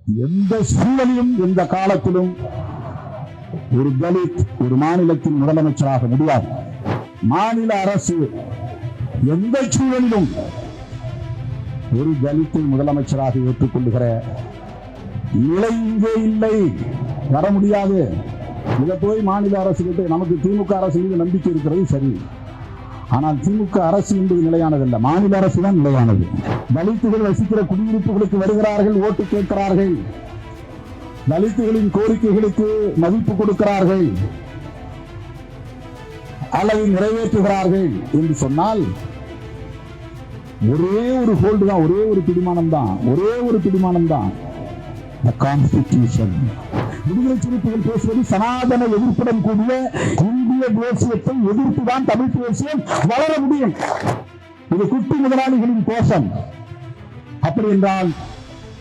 எந்த சூழலிலும் எந்த காலத்திலும் ஒரு தலித் ஒரு மாநிலத்தின் முதலமைச்சராக முடியாது. மாநில அரசு எந்த சூழலிலும் ஒரு தலித்தை முதலமைச்சராக ஏற்றுக்கொள்ளுகிற நிலை இங்கே இல்லை, வர முடியாது. இதை போய் மாநில அரசு கிட்ட நமக்கு திமுக அரசு மீது நம்பிக்கை இருக்கிறது சரி, ஆனால் திமுக அரசு என்பது நிலையானதல்ல, மாநில அரசு தான் நிலையானது. தலித்துகள் வசிக்கிற குடியிருப்புகளுக்கு வருகிறார்கள், ஓட்டு கேட்கிறார்கள், தலித்துகளின் கோரிக்கைகளுக்கு மதிப்பு கொடுக்கிறார்கள் அல்லது நிறைவேற்றுகிறார்கள் என்று சொன்னால் ஒரே ஒரு ஹோல்டு தான், ஒரே ஒரு பிடிமானம் தான் கான்ஸ்டிடியூஷன். விடுதலை சிறுத்தைகள் பேசுவது சனாதன எதிர்ப்புடன் கூடிய இந்திய தேசியத்தை எதிர்த்துதான் தமிழ் தேசியம் வளர முடியும். இது குட்டி முதலாளிகளின் கோஷம். அப்படி என்றால்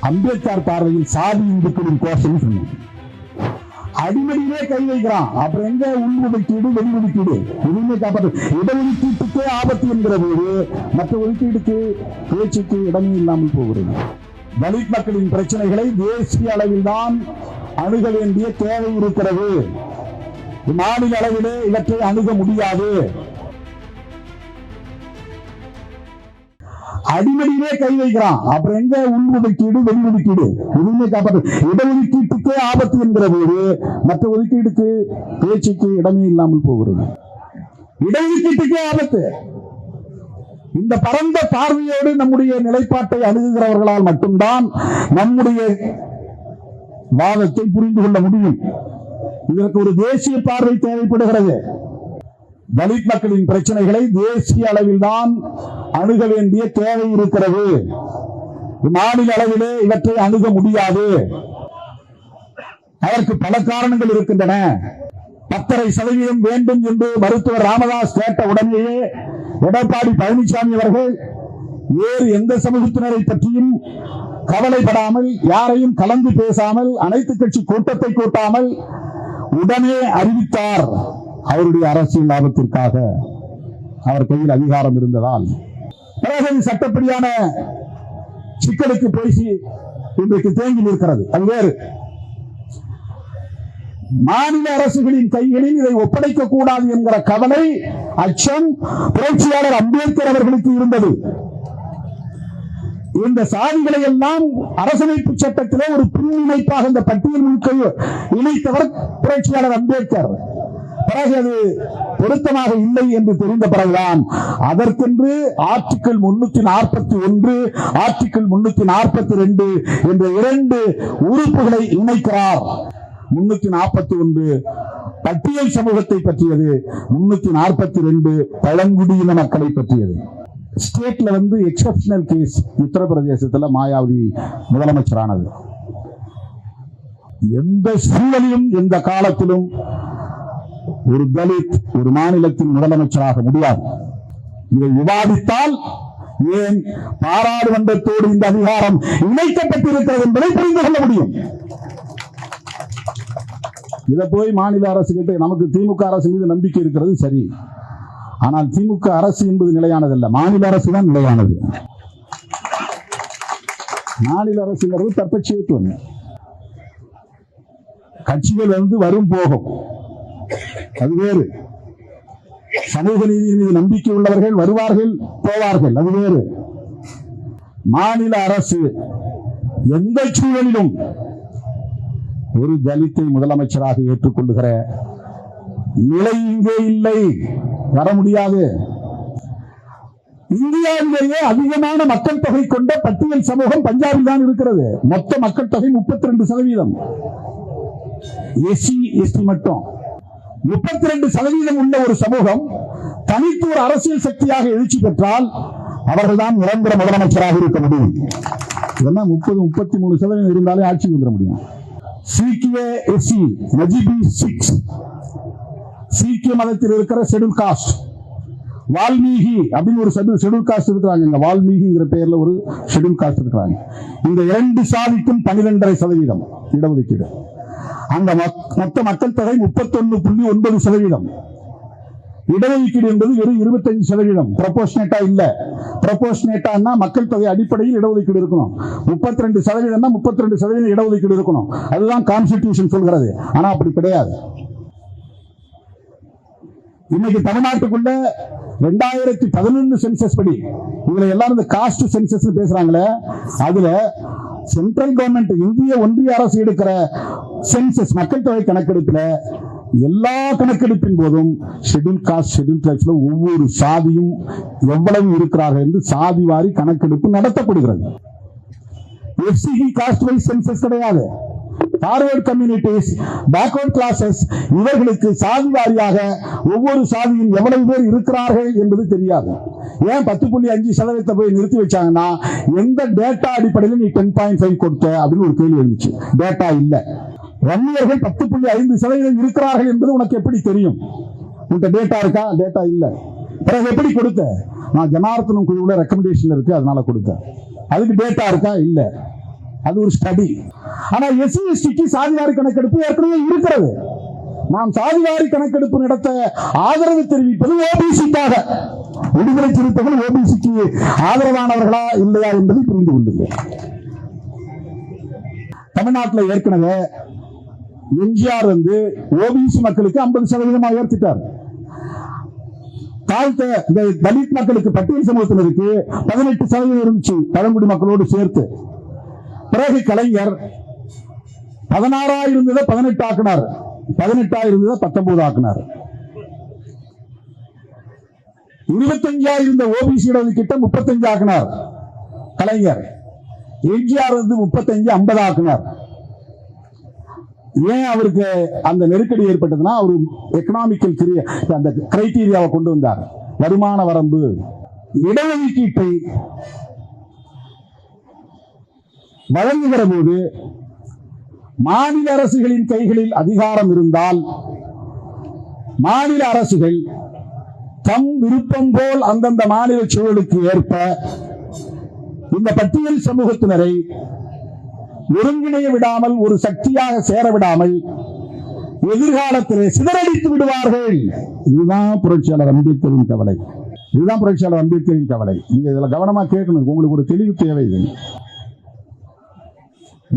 அம்பேத்கர் பார்வையில் சாதி இந்துக்களின் கோஷம் சொன்னோம். அடிமடியிலே கை வைக்கிறான், அப்புறம் எங்க உள்ஒதுக்கீடு வெளிஒதுக்கீடு எதுவுமே காப்பாற்று. இடஒதுக்கீட்டுக்கே ஆபத்து என்கிற போது மற்ற ஒதுக்கீடுக்கு பேச்சுக்கு இடமே இல்லாமல் போகிறது. தலித் மக்களின் பிரச்சனைகளை தேசிய அளவில் தான் அணுக வேண்டிய தேவை இருக்கிறது. மாநில அளவிலே இவற்றை அணுக முடியாது. அடிமடியிலே கை வைக்கிறான், அப்புறம் எங்க உள்ஒதுக்கீடு வெளிஒதுக்கீடு எதுவுமே காப்பாற்று. இடஒதுக்கீட்டுக்கே ஆபத்து என்கிற போது மற்ற ஒதுக்கீடுக்கு பேச்சுக்கு இடமே இல்லாமல் போகிறது. இடஒதுக்கீட்டுக்கே ஆபத்து. இந்த பரந்த பார்வையோடு நம்முடைய நிலைப்பாட்டை அணுகுகிறவர்களால் மட்டும்தான் நம்முடைய வாதத்தை புரிந்து கொள்ள முடியும். இதற்கு ஒரு தேசிய பார்வை தேவைப்படுகிறது. தலித் மக்களின் பிரச்சனைகளை தேசிய அளவில் தான் அணுக வேண்டிய தேவை இருக்கிறது. மாநில அளவிலே இவற்றை அணுக முடியாது. அதற்கு பல காரணங்கள் இருக்கின்றன. 10.5% வேண்டும் என்று மருத்துவர் ராமதாஸ் கேட்ட உடனேயே எடப்பாடி பழனிசாமி அவர்கள் வேறு எந்த சமூகத்தினரை பற்றியும் கவலைப்படாமல், யாரையும் கலந்து பேசாமல், அனைத்து கட்சி கூட்டத்தை கூட்டாமல் உடனே அறிவித்தார். அவருடைய அரசியல் லாபத்திற்காக அவர் கையில் அதிகாரம் இருந்ததால். பிறகு சட்டப்படியான சிக்கலுக்கு பேசி இன்றைக்கு தேங்கி நிற்கிறது. அது வேறு. மாநில அரசுகளின் கைகளில் இதை ஒப்படைக்க கூடாது என்கிற கவலை, அச்சம் புரட்சியாளர் அம்பேத்கர் அவர்களுக்கு இருந்தது. இந்த சாதிகளை எல்லாம் அரசமைப்பு சட்டத்திலே ஒரு பின்னிணைப்பாக இந்த பட்டியல் முழுக்க இணைத்தவர் புரட்சியாளர் அம்பேத்கர். பிறகு அது பொருத்தமாக இல்லை என்று தெரிந்த பிறகுதான் அதற்கென்று ஆர்டிகிள் 341, ஆர்டிகிள் 342 என்ற 2 உறுப்புகளை இணைக்கிறார். 341 பட்டியல் சமூகத்தை பற்றியது, 342 பழங்குடியின மக்களை பற்றியது. ஸ்டேட்ல எக்ஸப்ஷனல் கேஸ் உத்தரப்பிரதேசத்துல மாயாவதி முதலமைச்சரானது. எந்த சூழலிலும் எந்த காலத்திலும் ஒரு தலித் ஒரு மாநிலத்தின் முதலமைச்சராக முடியாது. இதை விவாதித்தால் ஏன் பாராளுமன்றத்தோடு இந்த அதிகாரம் இணைக்கப்பட்டிருக்கிறது என்பதை புரிந்து கொள்ள முடியும். இதை போய் மாநில அரசு கிட்ட நமக்கு திமுக அரசு மீது நம்பிக்கை இருக்கிறது சரி, ஆனால் திமுக அரசு என்பது நிலையானதல்ல, மாநில அரசு தான் நிலையானது. மாநில அரசுங்கிறது தற்பட்சியத்துவம். கட்சிகள் வரும் போகும், அது வேறு. சமூக நீதியின் மீது நம்பிக்கை உள்ளவர்கள் வருவார்கள் போவார்கள், அது வேறு. மாநில அரசு எந்த சூழலிலும் ஒரு தலித்தை முதலமைச்சராக ஏற்றுக்கொள்ளுகிற நிலை இங்கே இல்லை, வர முடியாது. இந்தியாவிலேயே அதிகமான மக்கள் தொகை கொண்ட பட்டியல் சமூகம் பஞ்சாபில் தான் இருக்கிறது. மொத்த மக்கள் தொகை 32%. எஸ்சி எஸ்டி மட்டும் 32% உள்ள ஒரு சமூகம் தனித்து ஒரு அரசியல் சக்தியாக எழுச்சி பெற்றால் அவர்கள்தான் நிரந்தர முதலமைச்சராக இருக்க முடியும். 30-33% இருந்தாலே ஆட்சிக்கு வந்துட முடியும். சீக்கிய எஸ்சி நஜிபி 6 சீக்கிய மதத்தில் இருக்கிற ஷெட்யூல் காஸ்ட், வால்மீகி அப்படின்னு ஒரு ஷெட்யூல் காஸ்ட் இருக்கிறாங்க. இந்த வால்மீகிங்கிற பெயர்ல ஒரு ஷெட்யூல் காஸ்ட் இருக்கிறாங்க. இந்த 2 சாதிக்கும் 12.5% இடஒதுக்கீடு. அந்த மொத்த மக்கள் தொகை 31.9%. இடஒதுக்கீடு என்பது வெறும் 25% ப்ரொபோர்ஷனேட்டா இல்ல. ப்ரொபோர்ஷனேட்டான்னா மக்கள் தொகை அடிப்படையில் இடஒதுக்கீடு இருக்கணும். 32% 32% இடஒதுக்கீடு இருக்கணும். அதுதான் கான்ஸ்டிடியூஷன் சொல்கிறது. ஆனா அப்படி கிடையாது. இன்னைக்கு தமிழ்நாட்டுக்குள்ள 2011 சென்சஸ் படி, இதுல எல்லாரும் இந்த காஸ்ட் சென்சஸ் பேசுறாங்களே, அதுல சென்ட்ரல் கவர்மெண்ட் இந்திய ஒன்றிய அரசு எடுக்கிற சென்சஸ் மக்கள் தொகை கணக்கெடுப்புல எல்லா கணக்கெடுப்பின் போதும் ஷெட்யூல் காஸ்ட் ஷெட்யூல் டிரைப்ஸ்ல ஒவ்வொரு சாதியும் எவ்வளவு இருக்கிறார்கள் என்று சாதி வாரி கணக்கெடுப்பு நடத்தப்படுகிறது. எஃப்சிசி காஸ்ட் வைஸ் சென்சஸ் கிடையாது. ஃபார்வர்ட் கம்யூனிட்டிஸ், பேக்வர்ட் கிளாஸஸ், இவர்களுக்கு சாதி வாரியாக ஒவ்வொரு சாதியும் எவ்வளவு பேர் இருக்கிறார்கள் என்பது தெரியாது. ஏன் 10.5% போய் நிறுத்தி வச்சாங்கன்னா, எந்த டேட்டா அடிப்படையில் நீ 10.5 கொடுத்த அப்படின்னு ஒரு கேள்வி இருந்துச்சு. டேட்டா இல்ல. வன்னியர்கள் 10.5% இருக்கிறார்கள் என்பது உனக்கு எப்படி தெரியும்? உன்கிட்ட டேட்டா இருக்கா? டேட்டா இல்ல. பிறகு எப்படி கொடுத்த? நான் ஜனார்த்தனம் குழுவுல ரெக்கமெண்டேஷன் இருக்கு, அதனால கொடுத்தேன். அதுக்கு டேட்டா இருக்கா? இல்ல. அது ஒரு ஸ்டடி. ஆனா எஸ்சி/எஸ்டிக்கு சாதிவாரி கணக்கெடுப்பு ஏற்கனவே இருக்கிறது. நாம் சாதிவாரி கணக்கெடுப்பு நடத்த ஆதரவு தெரிவிப்பது ஓபிசிக்காக. விடுதலை சிறுத்தைகள் ஓபிசிக்கு ஆதரவானவர்களா இல்லையா என்பதை புரிந்து கொள்ளுங்கள். தமிழ்நாட்டில் ஏற்கனவே எம்ஜிஆர் ஓபிசி மக்களுக்கு 50% உயர்த்திட்டார். தாழ்த்த தலித் மக்களுக்கு, பட்டியல் சமூகத்தினருக்கு 18% இருந்துச்சு, பழங்குடி மக்களோடு சேர்த்து. பிறகு கலைஞர் 16 இருந்ததை 18 ஆக்கினார், 18 இருந்ததை 19 ஆக்கினார். 25 இருந்த ஓபிசி இடஒதுக்கீட்டை 35 ஆக்கினார் கலைஞர். எம்ஜிஆர் 35 50 ஆக்கினார். ஏன் அவருக்கு அந்த நெருக்கடி ஏற்பட்டதுன்னா, அவர் எக்கனாமிக்கல் அந்த கிரைட்டீரியாவை கொண்டு வந்தார். வருமான வரம்பு, இடஒதுக்கீட்டை வழங்குகிற போது மாநில அரசுகளின் கைகளில் அதிகாரம் இருந்தால், மாநில அரசுகள் தம் விருப்பம் போல் அந்தந்த மாநில சூழலுக்கு ஏற்ப இந்த பட்டியல் சமூகத்தினரை ஒருங்கிணைய விடாமல், ஒரு சக்தியாக சேர விடாமல் எதிர்காலத்திலே சிதறடித்து விடுவார்கள். இதுதான் புரட்சியாளர் அம்பேத்கரின் கவலை. இதுதான் புரட்சியாளர் அம்பேத்கரின் கவலை. நீங்க இதுல கவனமா கேட்கணும். உங்களுக்கு ஒரு தெளிவு தேவை.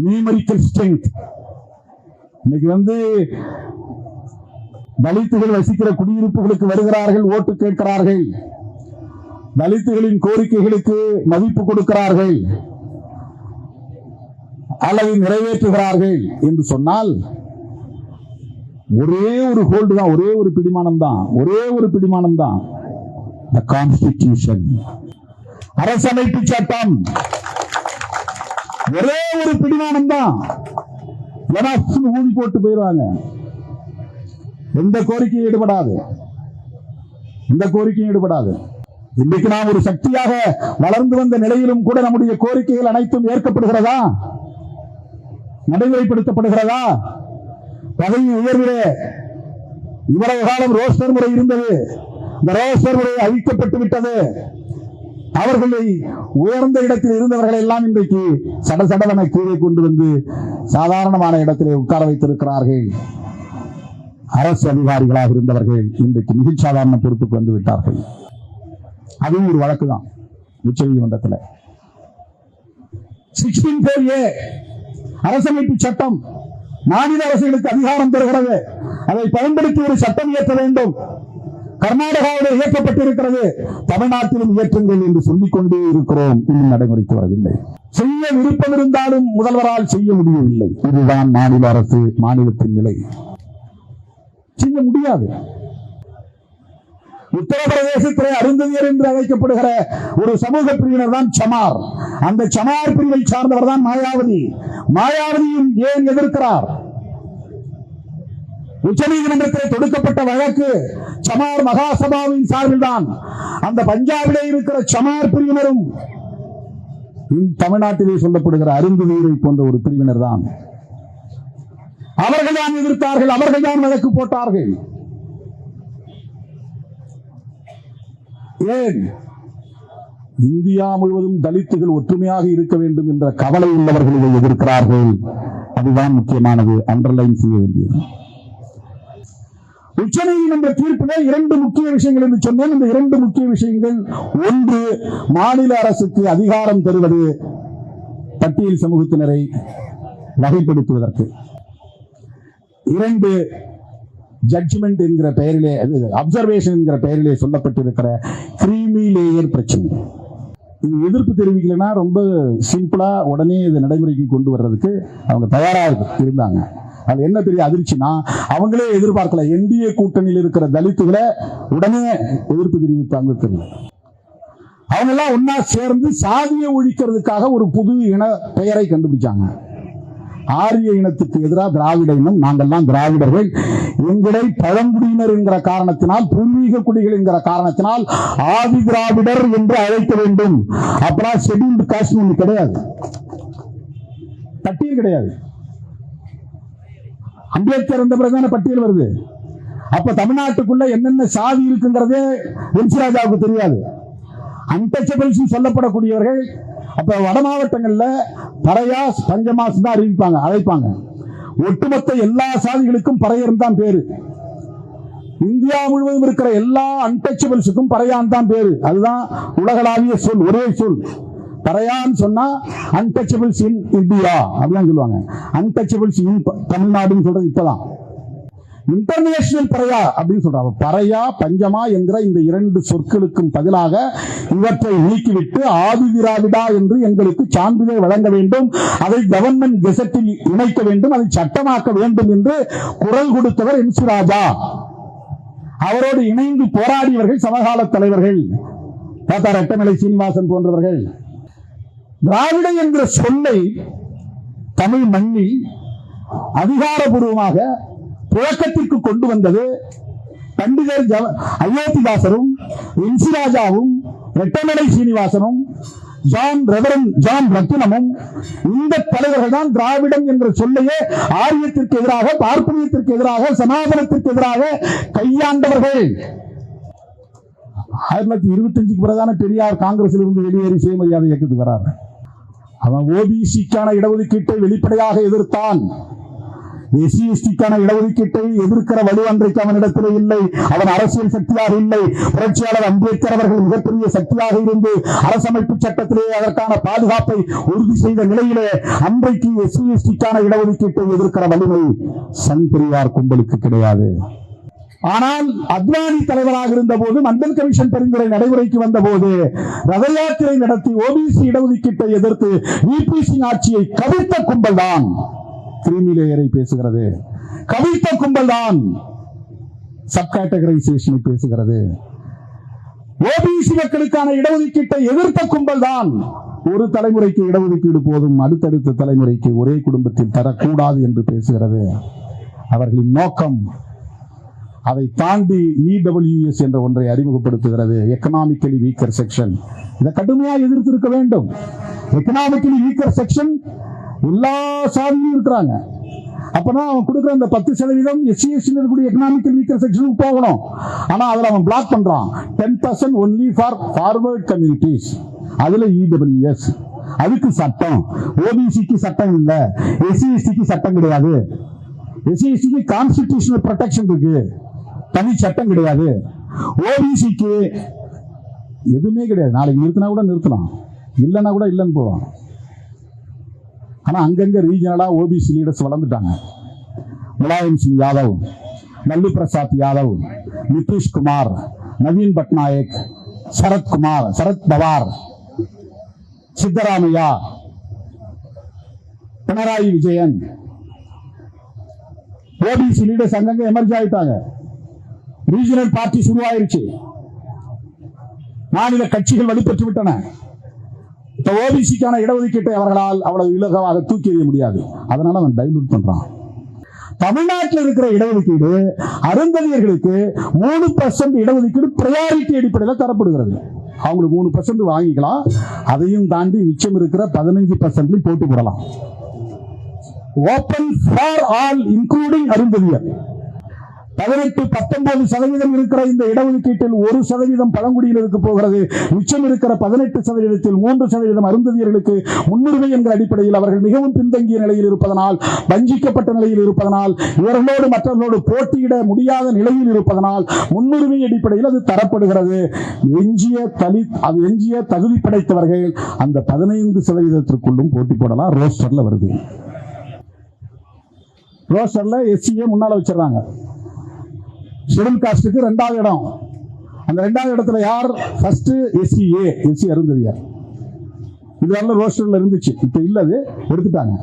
Numerical strength. இன்னைக்கு தலித்துகள் வசிக்கிற குடியிருப்புகளுக்கு வருகிறார்கள், ஓட்டு கேட்கிறார்கள், தலித்துகளின் கோரிக்கைகளுக்கு மதிப்பு கொடுக்கிறார்கள் அல்லது நிறைவேற்றுகிறார்கள் என்று சொன்னால், ஒரே ஒரு ஹோல்டு தான், ஒரே ஒரு பிடிமானம் தான், ஒரே ஒரு பிடிமானம் தான். The Constitution, அரசமைப்பு சட்டம். ஒரே ஒரு பிடிமானம் தான். ஊதி போட்டு போயிடுவாங்க. எந்த கோரிக்கையும் ஈடுபடாது, எந்த கோரிக்கையும் ஈடுபடாது. இன்றைக்கு நாம் ஒரு சக்தியாக வளர்ந்து வந்த நிலையிலும் கூட நம்முடைய கோரிக்கைகள் அனைத்தும் ஏற்கப்படுகிறதா? நடைமுறைப்படுத்தப்படுகிறதா? பதவி உயர்விலே இவ்வளவு காலம் ரோஸ்டர் முறை இருந்தது. இந்த ரோஸ்டர் முறை அழிக்கப்பட்டு விட்டது. அவர்களை உயர்ந்த இடத்தில் இருந்தவர்கள் எல்லாம் இன்றைக்கு சடசடவென கீழே கொண்டு வந்து சாதாரணமான இடத்திலே உட்கார வைத்திருக்கிறார்கள். அரசு அதிகாரிகளாக இருந்தவர்கள் இன்றைக்கு மிக சாதாரண பொறுப்புக்கு வந்து விட்டார்கள். அதுவும் ஒரு வழக்கு தான் உச்சநீதிமன்றத்தில். 16(4)A அரசமைப்பு சட்டம் மாநில அரசுகளுக்கு அதிகாரம் தருகிறது. அதை பயன்படுத்தி ஒரு சட்டம் இயற்ற வேண்டும். கர்நாடகாவில் இயக்கப்பட்டிருக்கிறது, தமிழ்நாட்டிலும் இயற்றுங்கள் என்று சொல்லிக் கொண்டே இருக்கிறோம். இன்னும் நடைமுறைக்கு வரவில்லை. செய்ய விருப்பம் இருந்தாலும் முதல்வரால் செய்ய முடியவில்லை. இதுதான் மாநில அரசு, மாநிலத்தின் நிலை. செய்ய முடியாது. உத்தரப்பிரதேசத்திலே அருந்ததியர் என்று அழைக்கப்படுகிற ஒரு சமூக பிரிவினர் தான் சமார். அந்த சமார் பிரிவை சார்ந்தவர் தான் மாயாவதி. மாயாவதியும் ஏன் எதிர்க்கிறார்? உச்சநீதிமன்றத்தில் தொடுக்கப்பட்ட வழக்கு சமார் மகாசபாவின் சார்பில் தான். அந்த பஞ்சாபிலே இருக்கிற சமார் பிரிவினரும் தமிழ்நாட்டிலே சொல்லப்படுகிற அருந்ததியரை போன்ற ஒரு பிரிவினர் தான். அவர்கள் தான் எதிர்த்தார்கள், அவர்கள் தான் வழக்கு போட்டார்கள். ஏன்? இந்தியா முழுவதும் தலித்துகள் ஒற்றுமையாக இருக்க வேண்டும் என்ற கவலை உள்ளவர்கள் இதை எதிர்க்கிறார்கள். அதுதான் முக்கியமானது, அண்டர்லைன் செய்ய வேண்டியது. உச்சநீதிமன்ற தீர்ப்பிலே 2 முக்கிய விஷயங்கள் என்று சொன்னேன். இந்த 2 முக்கிய விஷயங்கள், ஒன்று, மாநில அரசுக்கு அதிகாரம் தருவது பட்டியல் சமூகத்தினரை வகைப்படுத்துவதற்கு. 2, ஜட்ஜ்மெண்ட் என்கிற பெயரிலே, அப்சர்வேஷன் என்கிற பெயரிலே சொல்லப்பட்டிருக்கிற கிரீமி லேயர் பிரச்சனை. இது எதிர்ப்பு தெரிவிக்கலன்னா ரொம்ப சிம்பிளா உடனே இதை நடைமுறைக்கு கொண்டு வர்றதுக்கு அவங்க தயாராக இருந்தாங்க. அது என்ன பெரிய அதிர்ச்சினா, அவங்களே எதிர்பார்க்கல என்டிஏ கூட்டணியில் இருக்கிற தலித்துகளை உடனே எதிர்ப்பு தெரிவித்தாங்க. தெரியல, அவங்க எல்லாம் ஒன்னா சேர்ந்து சாதியை ஒழிக்கிறதுக்காக ஒரு புது இன பெயரை கண்டுபிடிச்சாங்க. ஆரிய இனத்துக்கு எதிராக திராவிட இனம், நாங்கள்லாம் திராவிடர்கள், எங்களை பழங்குடியினர் என்கிற காரணத்தினால், பூர்வீக குடிகள் என்கிற காரணத்தினால் ஆதி திராவிடர் என்று அழைக்க வேண்டும். அப்புறம் ஷெட்யூல்டு காஸ்ட் ஒன்று கிடையாது, பட்டியல் கிடையாது. அம்பேத்கர் வந்த பிறகுதான பட்டியல் வருது. அப்ப தமிழ்நாட்டுக்குள்ள என்னென்ன சாதி இருக்குங்கிறதே எம்.சி. ராஜாவுக்கு தெரியாது. அன்டச்சபிள்ஸ் சொல்லப்படக்கூடியவர்கள் அப்ப வட மாவட்டங்கள்ல பறையாஸ் பஞ்சமாஸ் தான் அழைப்பாங்க. ஒட்டுமொத்த எல்லா சாதிகளுக்கும் பறையர் தான் பேரு. இந்தியா முழுவதும் இருக்கிற எல்லா அன்டச்சபிள்ஸுக்கும் பறையான் தான் பேரு. அதுதான் உலகளாவிய சொல், ஒரே சொல். பறையான்னு சொன்னா அன்டச்சபிள்ஸ் இன் இந்தியா அப்படிதான் சொல்லுவாங்க. அன்டச்சபிள்ஸ் இன் தமிழ்நாடுன்னு சொல்றது இப்பதான். இன்டர்நேஷனல் பறையா அப்படின்னு சொல்றாங்க. பறையா பஞ்சமா என்கிற இந்த 2 சொற்களுக்கும் பதிலாக இவற்றை நீக்கிவிட்டு ஆதி திராவிடா என்று எங்களுக்கு சான்றிதழ் வழங்க வேண்டும், அதை கவர்மெண்ட் கெசட்டில் இணைக்க வேண்டும், அதை சட்டமாக்க வேண்டும் என்று குரல் கொடுத்தவர் எம்.சி. ராஜா. அவரோடு இணைந்து போராடியவர்கள் சமகால தலைவர்கள், ரெட்டமலை சீனிவாசன் போன்றவர்கள். திராவிட என்ற சொல்லை தமிழ் மண்ணில் அதிகாரபூர்வமாக புழக்கத்திற்கு கொண்டு வந்தது பண்டிதர் அயோத்திதாசரும் எம்.சி. ராஜாவும் ரெட்டமலை சீனிவாசனும் ஜான் ரத்தினமும். இந்த தலைவர்கள் தான் திராவிடம் என்ற சொல்லையே ஆரியத்திற்கு எதிராக, பார்ப்பனியத்திற்கு எதிராக, சனாதனத்திற்கு எதிராக கையாண்டவர்கள். 1925 பிறகான பெரியார் காங்கிரஸில் இருந்து வெளியேறி சுயமரியாதை இயக்கத்துக்கு வரார். அவன் ஓபிசிக்கான இடஒதுக்கீட்டை வெளிப்படையாக எதிர்த்தான். எஸ்சி/எஸ்டிக்கான இடஒதுக்கீட்டை எதிர்க்கிற வலு அன்றைக்கு அவனிடத்திலே இல்லை. அவன் அரசியல் சக்தியாக இல்லை. புரட்சியாளர் அம்பேத்கர் அவர்கள் மிகப்பெரிய சக்தியாக இருந்து அரசமைப்பு சட்டத்திலே அதற்கான பாதுகாப்பை உறுதி செய்த நிலையிலே அன்றைக்கு எஸ்சி/எஸ்டிக்கான இடஒதுக்கீட்டை எதிர்க்கிற வலிமை சன் பெரியார் கும்பலுக்கு கிடையாது. ஆனால் அத்வானி தலைவராக இருந்த போது, மண்டல் கமிஷன் பரிந்துரை நடைமுறைக்கு வந்த போது ரத யாத்திரை நடத்தி ஓபிசி இடஒதுக்கீட்டை எதிர்த்து விபி சிங் ஆட்சியை கவிழ்த்த கும்பல் தான் கிரீமி லேயரை பேசுகிறது. கவிழ்த்த கும்பல் தான் சப் கேட்டகரைசேஷனை பேசுகிறது. ஓபிசி மக்களுக்கான இடஒதுக்கீட்டை எதிர்த்த கும்பல் தான் ஒரு தலைமுறைக்கு இடஒதுக்கீடு போதும், அடுத்தடுத்த தலைமுறைக்கு ஒரே குடும்பத்தில் தரக்கூடாது என்று பேசுகிறது. அவர்களின் நோக்கம் அதை தாண்டி இடபிள்யூஎஸ் என்ற ஒன்றை அறிமுகப்படுத்துகிறது, எக்கனாமிக்கலி வீக்கர் செக்ஷன். இதை கடுமையாக எதிர்த்திருக்க வேண்டும். எக்கனாமிக்கலி வீக்கர் செக்ஷன் எல்லா சாதியும் இருக்கிறாங்க. அப்பதான் அவன் கொடுக்கிற அந்த 10% எஸ்சி/எஸ்டி இருக்கக்கூடிய எக்கனாமிக்கல் வீக்கர் செக்ஷனுக்கு போகணும். ஆனா அதுல அவன் பிளாக் பண்றான். 10% ஒன்லி ஃபார் ஃபார்வர்ட் கம்யூனிட்டிஸ். அதுல இடபிள்யூஎஸ், அதுக்கு சட்டம். ஓபிசிக்கு சட்டம் இல்ல, எஸ்சி/எஸ்டிக்கு சட்டம் கிடையாது. எஸ்சி/எஸ்டிக்கு கான்ஸ்டிடியூஷனல் ப்ரொடெக்ஷன் இருக்கு, தனி சட்டம் கிடையாது. ஓபிசிக்கு எதுவுமே கிடையாது. நாளைக்கு நிறுத்தினா கூட நிறுத்தலாம், இல்லைன்னா கூட இல்லைன்னு போவோம். ஆனா அங்கங்க ரீஜனலா ஓபிசி லீடர்ஸ் வளர்ந்துட்டாங்க. முலாயம் சிங் யாதவ், லல்லு பிரசாத் யாதவ், நிதிஷ்குமார், நவீன் பட்நாயக், சரத் பவார், சித்தராமையா, பினராயி விஜயன், ஓபிசி லீடர்ஸ் அங்கங்க எமர்ஜ் ஆயிட்டாங்க. ரீஜனல் பார்ட்டி உருவாயிருச்சு. மாநில கட்சிகள் வலுப்பெற்று விட்டன. ஓபிசிக்கான இடஒதுக்கீட்டை அவர்களால் அவ்வளவு இலகுவாக தூக்கி எறிய முடியாது. அதனால அவன் டைலூட் பண்றான். தமிழ்நாட்டில் இருக்கிற இடஒதுக்கீடு அருந்ததியர்களுக்கு 3% இடஒதுக்கீடு பிரையாரிட்டி அடிப்படையில் தரப்படுகிறது. அவங்களுக்கு 3% வாங்கிக்கலாம். அதையும் தாண்டி மிச்சம் இருக்கிற 15% போட்டு போடலாம். Open for all including Arunthathiyar. 18-19% இருக்கிற இந்த இடஒதுக்கீட்டில் 1% பழங்குடியினருக்கு போகிறது. மிச்சம் இருக்கிற 18%-இல் 3% அருந்ததியர்களுக்கு முன்னுரிமை என்ற அடிப்படையில் அவர்கள் மிகவும் பின்தங்கிய நிலையில் இருப்பதனால், வஞ்சிக்கப்பட்ட நிலையில் இருப்பதனால், இவர்களோடு மற்றவர்களோடு போட்டியிட முடியாத நிலையில் இருப்பதனால் முன்னுரிமை அடிப்படையில் அது தரப்படுகிறது. எஞ்சிய தகுதி படைத்தவர்கள் அந்த 15%-க்குள்ளும் போட்டி போடலாம். ரோஸ்டர்ல வருது. ரோஸ்டர்ல எஸ்சிஏ முன்னால வச்சிடறாங்க. ஷெட்யூல் காஸ்டுக்கு 2வது இடம். அந்த 2வது இடத்துல யார்? First SCA, SC Arunthathiyar. இதுவரை ரோஸ்டர்ல இருந்துச்சு, இப்ப இல்ல, அது எடுத்துட்டாங்க.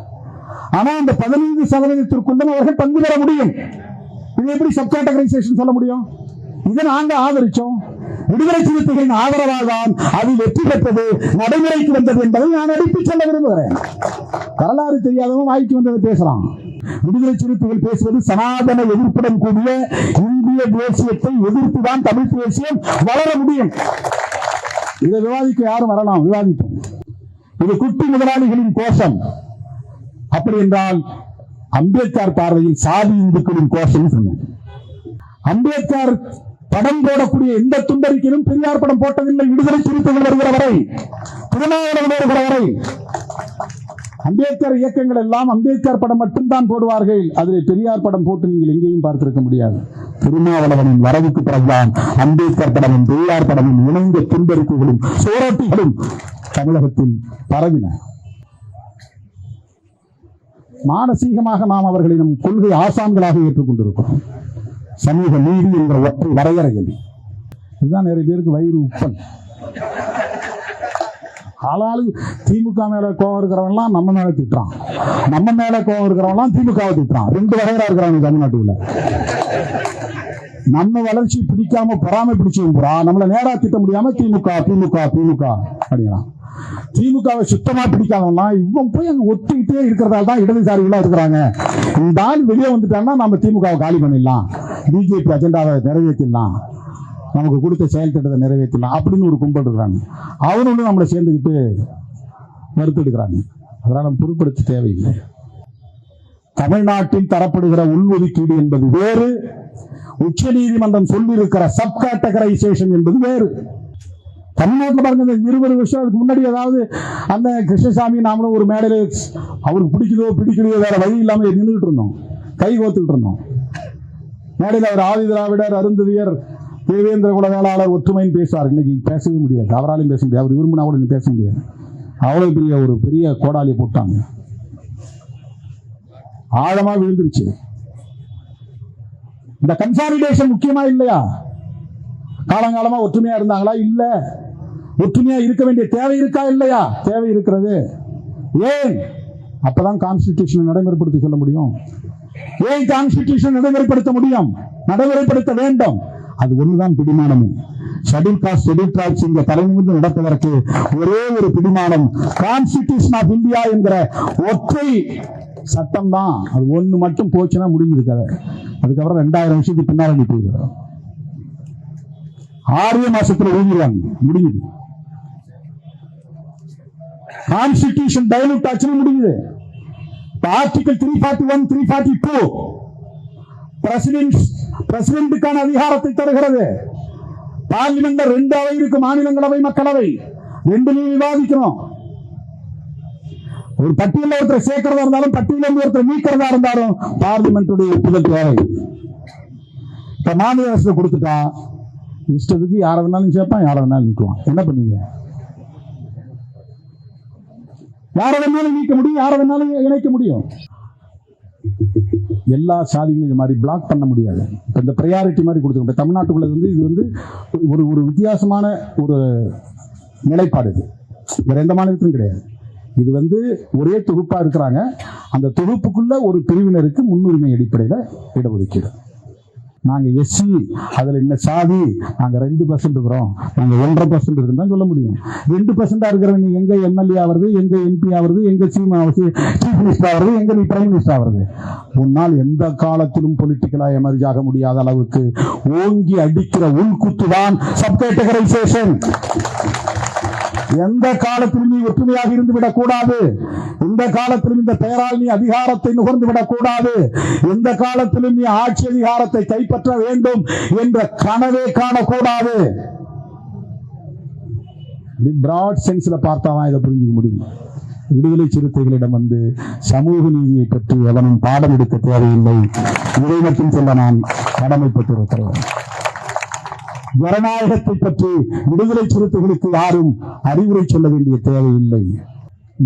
ஆனா அந்த 15%-க்குள்ள அவர்கள் பங்கு பெற முடியும். இது எப்படி சப் கேட்டகரைசேஷன் சொல்ல முடியும்? இதை நாங்க ஆதரிச்சோம். விடுதலை சிறுத்தைகளின் ஆதரவால் தான் அது வெற்றி பெற்றது, நடைமுறைக்கு வந்தது என்பதை நான் அடித்து சொல்ல விரும்புகிறேன். வரலாறு தெரியாதவன் வாய்க்கு வந்ததை பேசலாம். விடுதலை சிறுத்தைகள் பேசுவது சனாதன எதிர்ப்புடன் கூடிய இந்திய தேசியத்தை எதிர்த்துதான் தமிழ் தேசியம் வளர முடியும். இதை விவாதிக்க யாரும் வரலாம், விவாதிப்போம். இது குட்டி முதலாளிகளின் கோஷம். அப்படி என்றால் அம்பேத்கர் பார்வையில் சாதி இந்துக்களின் கோஷம் சொன்னேன். அம்பேத்கர் படம் போடக்கூடிய எந்த துண்டறிக்கையிலும் பெரியார் படம் போட்டதில்லை. விடுதலை சிறுத்தைகள் வருகிற வரை, திருநாவுக்கரசர் வருகிற வரை அம்பேத்கர் இயக்கங்கள் எல்லாம் அம்பேத்கர் படம் மட்டும்தான் போடுவார்கள். அதில் பெரியார் படம் போட்டு நீங்கள் எங்கேயும் பார்த்திருக்க முடியாது. திருமாவளவனின் வரவுக்கு பிறகுதான் அம்பேத்கர் படமும் பெரியார் படமும் இணைந்த துண்டறிக்கைகளும் சோராட்டிகளும் தமிழகத்தில் பரவின. மானசீகமாக நாம் அவர்களை நம் கொள்கை ஆசான்களாக ஏற்றுக்கொண்டிருக்கிறோம். சமூக நீதி என்ற ஒற்றை வரையறைகள் இதுதான் நிறைய பேருக்கு வயிறு உப்பன். ஆளாளு திமுக மேல கோவம் இருக்கிறவன்லாம் நம்ம மேல திட்டுறான், நம்ம மேல கோவம் இருக்கிறவன்லாம் திமுகவை திட்டுறான். 2 வகையா இருக்கிறாங்க தமிழ்நாட்டுல. நம்ம வளர்ச்சி பிடிக்காம பொறாமை பிடிச்சவங்க நம்மள நேரா திட்ட முடியாம திமுக திமுக திமுக அப்படிங்கிறான். திமுகவை சுத்தமா பிடிக்காதவன்லாம் இவன் போய் அங்க ஒத்திக்கிட்டே இருக்கிறதால தான் இடதுசாரிகளா இருக்கிறாங்க. இந்த ஆள் வெளியே வந்துட்டான்னா நம்ம திமுகவை காலி பண்ணிடலாம், பிஜேபி அஜெண்டாவை நிறைவேற்றிடலாம், நமக்கு கொடுத்த செயல் திட்டத்தை நிறைவேற்றலாம் அப்படின்னு ஒரு கும்பல் இருக்கிறாங்க. அவனோடு நம்மளை சேர்ந்துக்கிட்டு மறுத்தெடுக்கிறாங்க. அதனால நம்ம பொருட்படுத்த தேவையில்லை. தமிழ்நாட்டில் தரப்படுகிற உள்ஒதுக்கீடு என்பது வேறு, உச்ச நீதிமன்றம் சொல்லியிருக்கிற சப் கேட்டகரைசேஷன் என்பது வேறு. தமிழ்நாட்டில் பாருங்க, இந்த 20 வருஷம் அதுக்கு முன்னாடி ஏதாவது அந்த கிருஷ்ணசாமி நாமளும் ஒரு மேடையில் அவருக்கு பிடிக்குதோ பிடிக்கலையோ வேற வழி இல்லாம நின்றுட்டு இருந்தோம், கை கோத்துக்கிட்டு இருந்தோம். மேடையில் அவர் ஆதி திராவிடர், அருந்ததியர், தேவேந்திர குல வேளாளர் ஒற்றுமைன்னு பேசுவார். இன்னைக்கு பேசவே முடியாது, அவராலையும் பேச முடியாது. அவர் விரும்பினா கூட பேச முடியாது. அவ்வளவு ஒரு பெரிய கோடாலியை போட்டாங்க, ஆழமா விழுந்துருச்சு. இந்த கன்சாலிடேஷன் முக்கியமா இல்லையா? காலங்காலமா ஒற்றுமையா இருந்தாங்களா? இல்ல. ஒற்றுமையா இருக்க வேண்டிய தேவை இருக்கா? இல்லையா? தேவை இருக்கிறது. ஏன்? அப்பதான் கான்ஸ்டிடியூஷன் நடைமுறைப்படுத்த சொல்ல முடியும். ஏன் கான்ஸ்டிடியூஷன் நடைமுறைப்படுத்த முடியும்? நடைமுறைப்படுத்த வேண்டும். அது ஒண்ணுதான் பிடிமானமே. ஷெட்யூல் காஸ்ட், ஷெட்யூல் டிரைப்ஸ் இங்க தலைநிமிர்ந்து நடப்பதற்கு ஒரே ஒரு பிடிமானம் கான்ஸ்டிடியூஷன் ஆஃப் இந்தியா என்கிற ஒற்றை சட்டம் தான். அது ஒண்ணு மட்டும் போச்சுன்னா முடிஞ்சிருக்காது. அதுக்கப்புறம் 2000 வருஷத்துக்கு பின்னாடி போயிடும். 6 மாசத்துல ஊதிடுவாங்க, முடியுது. கான்ஸ்டிடியூஷன் டைலூட் ஆச்சுன்னு முடியுது. ஆர்டிகல் 341, 342 பிரசிடென்ட்டுக்கான அதிகாரத்தை தருகிறது. பார்லிமெண்ட் 2 அவை இருக்கு, மாநிலங்களவை, மக்களவை. 2 விவாதிக்கணும். ஒரு பட்டியலில் ஒருத்தர் சேர்க்கிறதா இருந்தாலும் பட்டியலில் ஒருத்தர் நீக்கிறதா இருந்தாலும் பார்லிமெண்ட்டுடைய ஒப்புதல் தேவை. இப்ப மாநில அரசு கொடுத்துட்டா இஷ்டத்துக்கு யாரை வேணாலும் சேர்ப்பான், யாரை வேணாலும் நீக்குவான். என்ன பண்ணீங்க? யாரை வேணாலும் நீக்க முடியும், யாரை வேணாலும் இணைக்க முடியும். எல்லா சாதிகளும் இது மாதிரி பிளாக் பண்ண முடியாது. இப்ப இந்த பிரையாரிட்டி மாதிரி கொடுத்துருக்கோம். தமிழ்நாட்டுக்குள்ள இது ஒரு வித்தியாசமான ஒரு நிலைப்பாடு. இது வேற எந்த மாநிலத்திலும் கிடையாது. இது ஒரே தொகுப்பா இருக்கிறாங்க. அந்த தொகுப்புக்குள்ள ஒரு பிரிவினருக்கு முன்னுரிமை அடிப்படையில் இடஒதுக்கீடு. நாங்க எஸ்சி, அதுல என்ன சாதி, நாங்க 2% இருக்கிறோம், நாங்க 1.5% இருக்குன்னு சொல்ல முடியும். 2% இருக்கிறவங்க நீ எங்க எம்எல்ஏ ஆகுறது, எங்க எம்பி ஆகுறது, எங்க சீஃப் மினிஸ்டர் ஆகுறது, எங்க நீ பிரைம் மினிஸ்டர் ஆகுறது? உன்னால் எந்த காலத்திலும் பொலிட்டிக்கலா எமர்ஜ் ஆக முடியாத அளவுக்கு ஓங்கி அடிக்கிற உள்குத்துதான் சப் கேட்டகரைசேஷன். எந்த காலத்திலும் நீ ஒற்றுமையாக இருந்து விடக்கூடாது. எந்த காலத்திலும் இந்த பெயரால் நீ அதிகாரத்தை நுகர்ந்து விடக்கூடாது. எந்த காலத்திலும் நீ ஆட்சி அதிகாரத்தை கைப்பற்ற வேண்டும் என்ற கனவே காணக்கூடாது. பிராட் சென்ஸ்ல பார்த்தாதான் இதை புரிஞ்சுக்க முடியும். விடுதலை சிறுத்தைகளிடம் வந்து சமூக நீதியை பற்றி எவனும் பாடம் எடுக்க தேவையில்லை. இதை மட்டும் சொல்ல நான் கடமைப்பட்டிருக்கிறேன். ஜனநாயகத்தை பற்றி விடுதலை சிறுத்தைகளுக்கு யாரும் அறிவுரை சொல்ல வேண்டிய தேவையில்லை.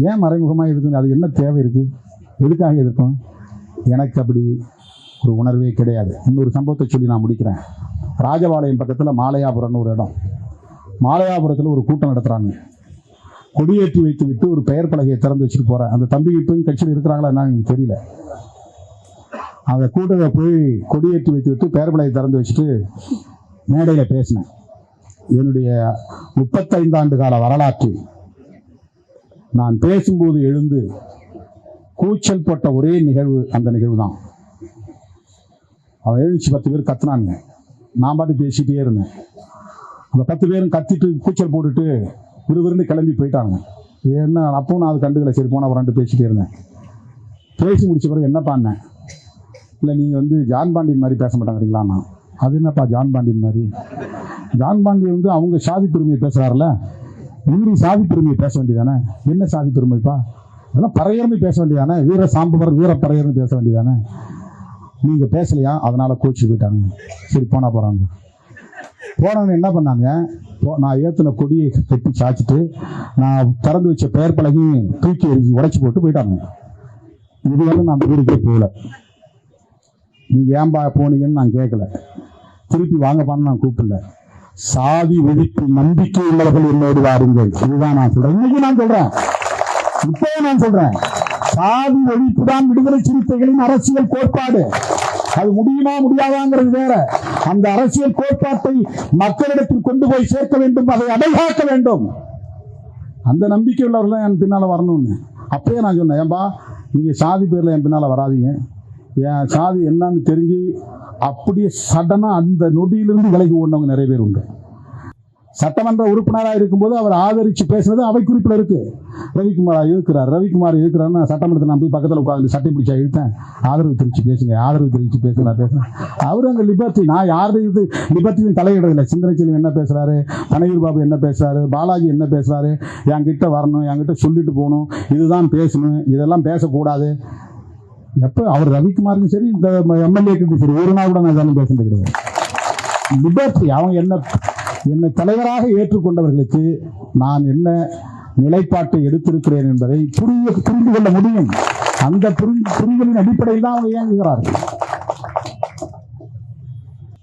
ஏன் மறைமுகமாக இருக்குது? அது என்ன தேவை இருக்கு? எதுக்காக இருக்கும்? எனக்கு அப்படி ஒரு உணர்வே கிடையாது. இன்னொரு சம்பவத்தை சொல்லி நான் முடிக்கிறேன். ராஜபாளையம் பக்கத்தில் மாலையாபுரம்னு ஒரு இடம். மாலையாபுரத்தில் ஒரு கூட்டம் நடத்துகிறாங்க. கொடியேற்றி வைத்து விட்டு ஒரு பெயர் பலகையை திறந்து வச்சுட்டு போகிறேன். அந்த தம்பி இப்போயும் கட்சியில் இருக்கிறாங்களா என்னன்னு எனக்கு தெரியல. அந்த கூட்டத்தை போய் கொடியேற்றி வைத்து விட்டு பெயர் பலகையை திறந்து வச்சுட்டு மேடையில் பேசினேன். என்னுடைய 35 ஆண்டு கால வரலாற்றில் நான் பேசும்போது எழுந்து கூச்சல் போட்ட ஒரே நிகழ்வு அந்த நிகழ்வு தான். அவன் எழுந்துச்சு 10 பேர் கத்துனாங்க. நான் பாட்டு பேசிட்டே இருந்தேன். அந்த 10 பேரும் கத்திட்டு கூச்சல் போட்டுட்டு விறுவிறுன்னு கிளம்பி போயிட்டாங்க. என்ன அப்பவும் நான் அது கண்டுக்கல. சரி போன அப்புறம் பேசிட்டே இருந்தேன். பேசி முடிச்ச பிறகு என்ன பண்ணேன்? இல்லை நீங்கள் வந்து ஜான் பாண்டியன் மாதிரி பேச மாட்டாங்கிறீங்களாண்ணா. அது என்னப்பா ஜான் பாண்டியன் மாதிரி? ஜான் பாண்டியன் வந்து அவங்க சாதி பெருமையை பேசுகிறாருல, இவரு சாதி பெருமையை பேச வேண்டியதானே? என்ன சாதி பெருமைப்பா? அதெல்லாம் பறையர்னு பேச வேண்டியதானே? வீர சாம்பவர் வீர பறையர்னு பேச வேண்டியதானே? நீங்கள் பேசலையா? அதனால் கோச்சு போயிட்டாங்க. சரி போனால் போகிறாங்க. போனவங்க என்ன பண்ணாங்க? நான் ஏற்றின கொடியை கட்டி சாய்ச்சிட்டு நான் திறந்து வச்ச பெயர் பலகையும் தூக்கி எரிஞ்சு உடைச்சி போட்டு போயிட்டாங்க. இது வந்து நான் அந்த வீடுக்கே போகல. நீங்கள் ஏன்பா போனீங்கன்னு நான் கேட்கல. திருப்பி வாங்கப்பான்னு நான் கூப்பிடல. சாதி ஒழிப்பு நம்பிக்கை உள்ளவர்கள் என்னோடு வாருங்கள். இதுதான் நான் சொல்றேன். இன்னைக்கு நான் சொல்றேன், இப்பவே நான் சொல்றேன். சாதி ஒழிப்பு தான் விடுதலை சிறுத்தைகளின் அரசியல் கோட்பாடு. அது முடியுமா முடியாதாங்கிறது வேற. அந்த அரசியல் கோட்பாட்டை மக்களிடத்தில் கொண்டு போய் சேர்க்க வேண்டும், அதை அடைகாக்க வேண்டும். அந்த நம்பிக்கை உள்ளவர்கள் என் பின்னால வரணும்னு அப்பயே நான் சொன்னேன். ஏன்பா நீங்க சாதி பேர்ல என் பின்னால வராதீங்க. என் சாதி என்னன்னு தெரிஞ்சு அப்படியே சடனா அந்த நொடியிலிருந்து விலகி ஓடினவங்க நிறைய பேர் உண்டு. சட்டமன்ற உறுப்பினராக இருக்கும்போது அவர் ஆதரிச்சு பேசுறது அவை குறிப்பில் இருக்கு. ரவிக்குமார் இருக்கிறாருன்னா சட்டமன்றத்தில் நான் போய் பக்கத்தில் உட்காந்து சட்டை பிடிச்சா இழுத்தேன். ஆதரவு தெரிவிச்சு பேசுங்க, ஆதரவு தெரிவிச்சு பேசுங்க. நான் பேசுறேன். அவரு அங்கே லிபர்ட்டி, நான் யாரு இது லிபர்ட்டியும் தலையிடவில்லை. சிந்தனை செல்வம் என்ன பேசுறாரு, பனகீர் பாபு என்ன பேசுறாரு, பாலாஜி என்ன பேசுறாரு, என்கிட்ட வரணும், என்கிட்ட சொல்லிட்டு போகணும், இதுதான் பேசணும், இதெல்லாம் பேசக்கூடாது. எப்போ அவர் ரவிக்குமாருக்கும் சரி இந்த எம்எல்ஏக்கும் சரி ஒரு நாள் கூட நான் இதெல்லாம் பேசுறது கிடையாது. லிபர்ட்டி அவங்க என்னை தலைவராக ஏற்றுக்கொண்டவர்களுக்கு நான் என்ன நிலைப்பாட்டை எடுத்திருக்கிறேன் என்பதை புரிந்து கொள்ள முடியும். அந்த புரிதலின் அடிப்படையில் தான் அவங்க இயங்குகிறார்கள்.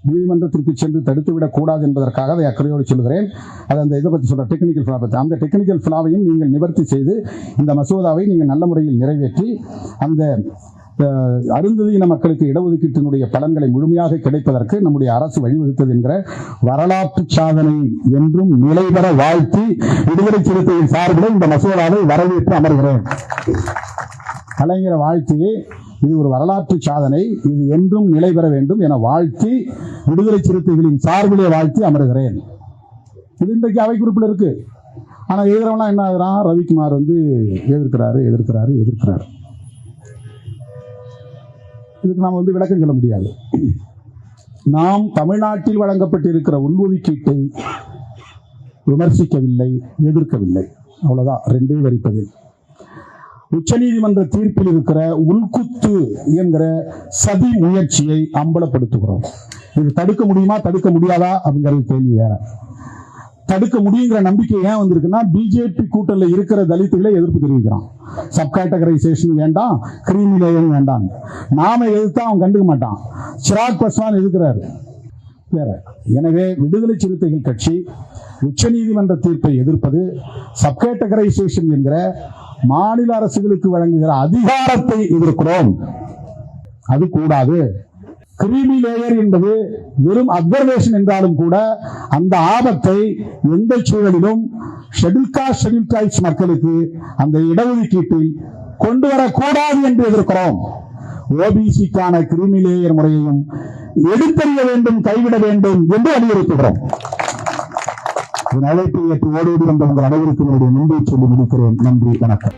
நீதிமன்றத்திற்கு சென்று தடுத்துவிடக் கூடாது என்பதற்காக அதை அக்கறையோடு சொல்கிறேன். அது அந்த இதை பற்றி சொல்ற டெக்னிக்கல் ஃபிளா பற்றி, அந்த டெக்னிக்கல் ஃபிளாவையும் நீங்கள் நிவர்த்தி செய்து இந்த மசோதாவை நீங்கள் நல்ல முறையில் நிறைவேற்றி அந்த அருந்ததியின மக்களுக்கு இடஒதுக்கீட்டினுடைய பலன்களை முழுமையாக கிடைப்பதற்கு நம்முடைய அரசு வழிவகுத்தது என்கிற வரலாற்று சாதனை என்றும் நிலைபெற வாழ்த்தி விடுதலை சிறுத்தையின் சார்பில் இந்த மசோதாவை வரவேற்று அமர்கிறேன். கலைஞர் வாழ்த்தியே இது ஒரு வரலாற்று சாதனை, இது என்றும் நிலை பெற வேண்டும் என வாழ்த்தி விடுதலை சிறுத்தைகளின் சார்பிலே வாழ்த்தி அமர்கிறேன். இது இன்றைக்கு அவை குறிப்பில் இருக்கு. ஆனால் எதிர்க்கிறவங்களாம் என்ன ஆகுறான்? ரவிக்குமார் வந்து எதிர்க்கிறாரு. இதுக்கு நாம் வந்து விளக்கம் சொல்ல முடியாது. நாம் தமிழ்நாட்டில் வழங்கப்பட்டிருக்கிற உள்ஒதுக்கீட்டை விமர்சிக்கவில்லை, எதிர்க்கவில்லை. அவ்வளவுதான், ரெண்டே வரிப்பதில். உச்சநீதிமன்ற தீர்ப்பில் இருக்கிற உள்குத்து என்கிற சதி முயற்சியை அம்பலப்படுத்துகிறோம். இது தடுக்க முடியுமா தடுக்க முடியாதா அப்படிங்கிற கேள்வி வேற. தடுக்க முடியுங்கிற நம்பிக்கை ஏன் வந்திருக்குன்னா, பிஜேபி கூட்டணியில் இருக்கிற தலித்துகளை எதிர்ப்பு தெரிவிக்கிறான். சப்கேட்டகரைசேஷன் வேண்டாம், கிரீமி லேயர் வேண்டாம். நாம எதிர்த்தா அவன் கண்டுக்க மாட்டான். சிராக் பஸ்வான் எதிர்க்கிறாரு வேற. எனவே விடுதலை சிறுத்தைகள் கட்சி உச்சநீதிமன்ற தீர்ப்பை எதிர்ப்பது, சப்கேட்டகரைசேஷன் என்கிற மாநில அரசுகளுக்கு வழங்குகிற அதிகாரத்தை எதிர்க்கிறோம். அது கூடாது. கிரீமி லேயர் என்பது வெறும் அப்சர்வேஷன் என்றாலும் கூட அந்த ஆபத்தை எந்த சூழலிலும் ஷெட்யூல் காஸ்ட் ஷெட்யூல் ட்ரைப்ஸ் மக்களுக்கு அந்த இடஒதுக்கீட்டில் கொண்டு வரக்கூடாது என்று எதிர்க்கிறோம். ஓபிசிக்கான கிரீமி லேயர் முறையையும் எடுத்தறிய வேண்டும், கைவிட வேண்டும் என்று வலியுறுத்துகிறோம். என் அழைப்பை ஏற்று ஓடோடி வந்த உங்கள் அனைவருக்கும் என்னுடைய நன்றியை சொல்லி முடிக்கிறேன். நன்றி, வணக்கம்.